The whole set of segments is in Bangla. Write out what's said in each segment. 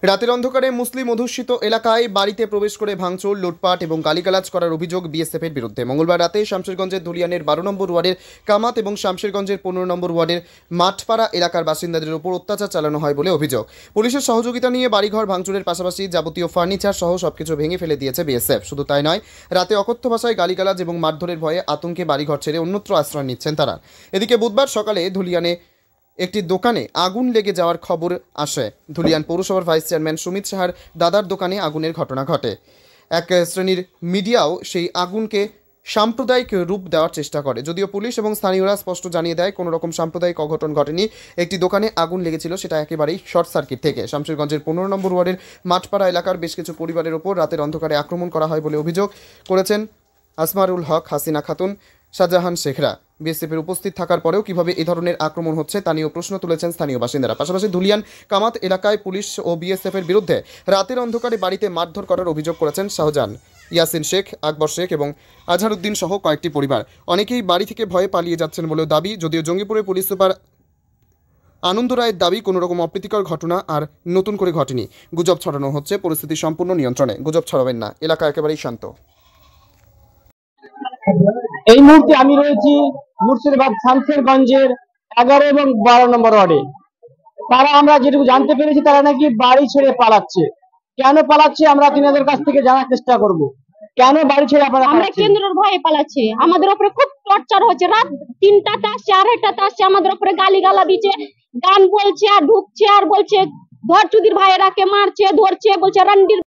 রাতের অন্ধকারে মুসলিম অধ্যুষিত এলাকায় বাড়িতে প্রবেশ করে ভাঙচুর, লুটপাট এবং গালিগালাজ করার অভিযোগ বিএসএফের বিরুদ্ধে। মঙ্গলবার রাতে শামশেরগঞ্জের ধুলিয়ানের 12 নম্বর ওয়ার্ডের কামাত এবং শামশেরগঞ্জের 15 নম্বর ওয়ার্ডের মাঠপাড়া এলাকার বাসিন্দাদের উপর অত্যাচার চালানো হয় বলে অভিযোগ। পুলিশের সহযোগিতা নিয়ে বাড়িঘর ভাঙচুরের পাশাপাশি যাবতীয় ফার্নিচার সহ সবকিছু ভেঙে ফেলে দিয়েছে বিএসএফ। শুধু তাই নয়, রাতে অকথ্য ভাষায় গালিগালাজ এবং মারধরের ভয়ে আতঙ্কে বাড়িঘর ছেড়ে অন্যত্র আশ্রয় নিচ্ছেন তারা। এদিকে বুধবার সকালে ধুলিয়ানে একটি দোকানে আগুন লেগে যাওয়ার খবর আসে। ধুলিয়ান পৌরসভার ভাইস চেয়ারম্যান সুমিত সাহার দাদার দোকানে আগুনের ঘটনা ঘটে। এক শ্রেণীর মিডিয়াও সেই আগুনকে সাম্প্রদায়িক রূপ দেওয়ার চেষ্টা করে, যদিও পুলিশ এবং স্থানীয়রা স্পষ্ট জানিয়ে দেয় কোনো রকম সাম্প্রদায়িক অঘটন ঘটেনি। একটি দোকানে আগুন লেগেছিল, সেটা একেবারেই শর্ট সার্কিট থেকে। শামশেরগঞ্জের 15 নম্বর ওয়ার্ডের মাঠপাড়া এলাকার বেশ কিছু পরিবারের ওপর রাতের অন্ধকারে আক্রমণ করা হয় বলে অভিযোগ করেছেন আসমারুল হক, হাসিনা খাতুন, শাহজাহান শেখরা। বিএসএফের উপস্থিত থাকার পরেও কিভাবে এই ধরনের আক্রমণ হচ্ছে তা নিয়েও প্রশ্ন তুলেছেন স্থানীয় বাসিন্দারা। পাশাপাশি ধুলিয়ান কামাত এলাকায় পুলিশ ও বিএসএফের বিরুদ্ধে রাতের অন্ধকারে বাড়িতে মারধর করার অভিযোগ করেছেন শাহজাহান, ইয়াসিন শেখ, আকবর শেখ এবং আজহারউদ্দিন সহ কয়েকটি পরিবার। অনেকেই বাড়ি থেকে ভয়ে পালিয়ে যাচ্ছেন বলেও দাবি। যদিও জঙ্গিপুরের পুলিশ সুপার আনন্দ রায়ের দাবি, কোনো রকম অপ্রীতিকর ঘটনা আর নতুন করে ঘটেনি। গুজব ছড়ানো হচ্ছে, পরিস্থিতি সম্পূর্ণ নিয়ন্ত্রণে। গুজব ছড়াবেন না, এলাকা একেবারেই শান্ত। এই মুহূর্তে আমি রয়েছি মুর্শিদাবাদ শামশেরগঞ্জের 11 এবং 12 নম্বর ওয়ার্ডে। তারা, আমরা যেটুকু জানতে পেরেছি, তারা নাকি বাড়ি ছেড়ে পালাচ্ছে। কেন পালাচ্ছে আমরা তিনাদের কাছ থেকে জানার চেষ্টা করব। কেন বাড়ি ছেড়ে আপনারা? আমরা কেন্দ্রের ভয়ে পালাচ্ছি। আমাদের উপরে খুব টর্চার হচ্ছে। রাত 3টাতে আসছে, 2:30টাতে আসছে, আমাদের উপরে গালিগালা দিচ্ছে, গান বলছে আর ঢুকছে আর বলছে ধর চুদির ভাইয়েরাকে মারছে, ধরছে, বলছে রান্ডির।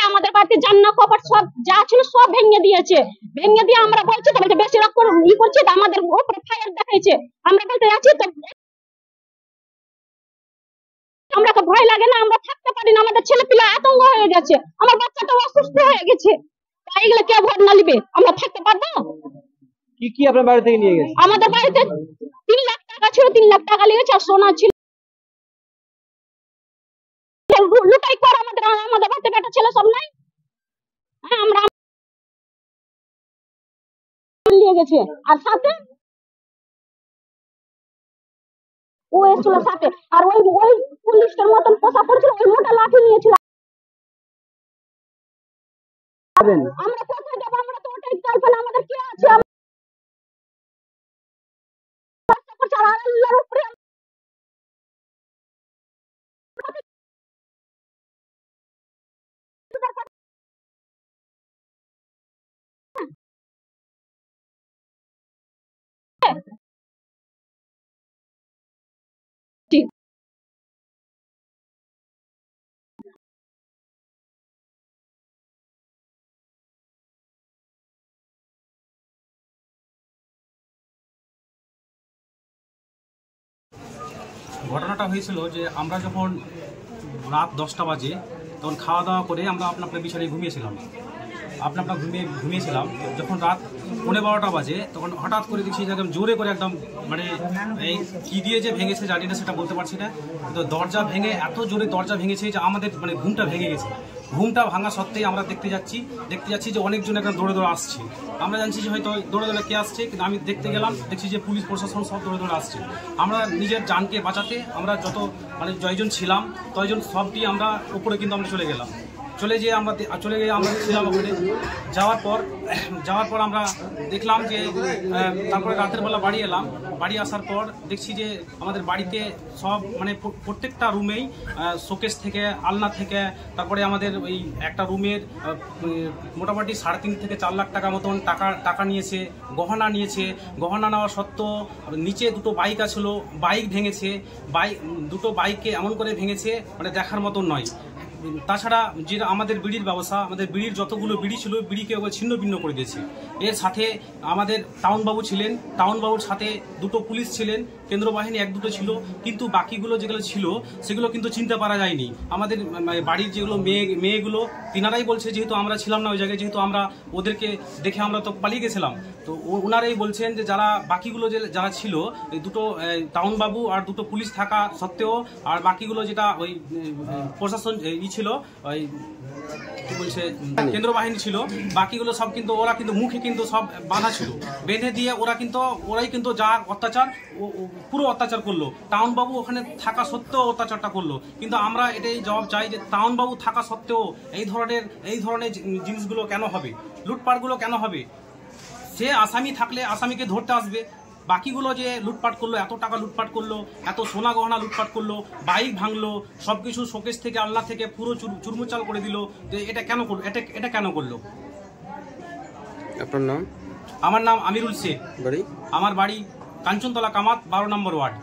আমাদের বাড়িতে জান্না কপাট সব যা ছিল সব ভেঙে দিয়েছে। ভেঙে দিয়ে আমরা বলছি তো বলছে বেশি রকম করছে, আমাদের উপরে ফায়ার দেখাইছে। আমরা বলতে যাচ্ছি তো আমরা তো ভয় লাগে না, আমরা থাকতে পারি না, আমাদের ছেলে পিলা আতঙ্ক হয়ে গেছে, আমার বাচ্চাটা অসুস্থ হয়ে গেছে। এগুলো কে ভোট না নিবে? আমরা থাকতে পারবো? কি কি আপনার বাড়ি থেকে নিয়ে গেছে? আমাদের বাড়িতে 3 লাখ টাকা ছিল, 3 লাখ টাকা লেগেছে, আর সোনা ছিল। লুটাই কর আমাদের বাড়িতে বেটা ছেলে সব নাই। আমরা নিয়ে গেছে, আর সাথে ও এসেছিল সাথে, আর ওই পুলিশের মতন পোশাক পরেছিল, ওই মোটা লাঠি নিয়েছিল। আমরা কোথায় যাবো? আমরা তো ওটাই চাই, আমাদের কি আছে? ঘটনাটা হয়েছিল যে আমরা যখন রাত 10টা বাজে তখন খাওয়া দাওয়া করে আমরা আপনার বিছানায় ঘুমিয়েছিলাম। ঘুমিয়েছিলাম যখন রাত 11:15 বাজে, তখন হঠাৎ করে দেখছি একদম জোরে করে একদম মানে এই কি দিয়ে যে ভেঙেছে জানি না, সেটা বলতে পারছি না, কিন্তু দরজা ভেঙে এত জোরে দরজা ভেঙেছে যে আমাদের মানে ঘুমটা ভেঙে গেছে। ঘুমটা ভাঙা সত্ত্বেই আমরা দেখতে যাচ্ছি যে অনেকজন একদম দৌড়ে দৌড়ে আসছে। আমরা জানছি যে হয়তো দৌড়ে দৌড়ে কে আসছে, কিন্তু আমি দেখতে গেলাম, দেখছি যে পুলিশ প্রশাসন সব দৌড়ে দৌড়ে আসছে। আমরা নিজের জানকে বাঁচাতে আমরা যত মানে জয়জন ছিলাম তয়জন সবটি আমরা উপরে কিন্তু আমরা চলে গিয়ে আমরা ছিলাম ওখানে। যাওয়ার পর আমরা দেখলাম যে তারপরে রাতের বেলা বাড়ি এলাম। বাড়ি আসার পর দেখছি যে আমাদের বাড়িতে সব মানে প্রত্যেকটা রুমেই শোকেস থেকে, আলনা থেকে, তারপরে আমাদের ওই একটা রুমের মোটামুটি 3.5 থেকে 4 লাখ টাকা মতন টাকা নিয়েছে, গহনা নিয়েছে। গহনা নেওয়া সত্ত্বেও নিচে 2টো বাইক আছিল, বাইক ভেঙেছে। দুটো বাইককে এমন করে ভেঙেছে মানে দেখার মতন নয়। তাছাড়া যেটা আমাদের বিড়ির ব্যবসা, আমাদের বিড়ির যতগুলো বিড়ি ছিল বিড়িকে ছিন্ন ভিন্ন করে দিয়েছে। এর সাথে আমাদের টাউনবাবু ছিলেন, টাউনবাবুর সাথে 2টো পুলিশ ছিলেন, কেন্দ্র বাহিনী 1-2টো ছিল, কিন্তু বাকিগুলো যেগুলো ছিল সেগুলো কিন্তু চিনতে পারা যায়নি। আমাদের বাড়ির যেগুলো মেয়েগুলো তিনারাই বলছে, যেহেতু আমরা ছিলাম না ওই জায়গায়, যেহেতু আমরা ওদেরকে দেখে আমরা তো পালিয়ে গেছিলাম, তো ওনারাই বলছেন যে বাকিগুলো যারা ছিল, এই 2টো টাউনবাবু আর 2টো পুলিশ থাকা সত্ত্বেও, আর বাকিগুলো যেটা ওই প্রশাসন ছিল, ওই কি বলছে কেন্দ্র বাহিনী ছিল, বাকিগুলো সব কিন্তু ওরা কিন্তু মুখে কিন্তু সব বাঁধা ছিল, বেঁধে দিয়ে ওরাই কিন্তু যা অত্যাচার পুরো অত্যাচার করলো। টাউন বাবু ওখানে থাকা সত্ত্বেও অত্যাচারটা করলো। কিন্তু আমরা এটাই জবাব চাই যে টাউন বাবু থাকা সত্ত্বেও এই ধরনের জিনিসগুলো কেন হবে, লুটপাটগুলো কেন হবে? সে আসামি থাকলে আসামিকে ধরতে আসবে, বাকিগুলো যে লুটপাট করলো, এত টাকা লুটপাট করলো, এত সোনা গহনা লুটপাট করলো, বাইক ভাঙলো, সবকিছু শোকেস থেকে আল্লাহ থেকে পুরো চুরমুচাল করে দিল, যে এটা কেন করলো? এটা কেন করলো? আপনার নাম? আমার নাম আমিরুল শেখ, বাড়ি? আমার বাড়ি কাঞ্চনতলা কামাত 12 নম্বর ওয়ার্ড।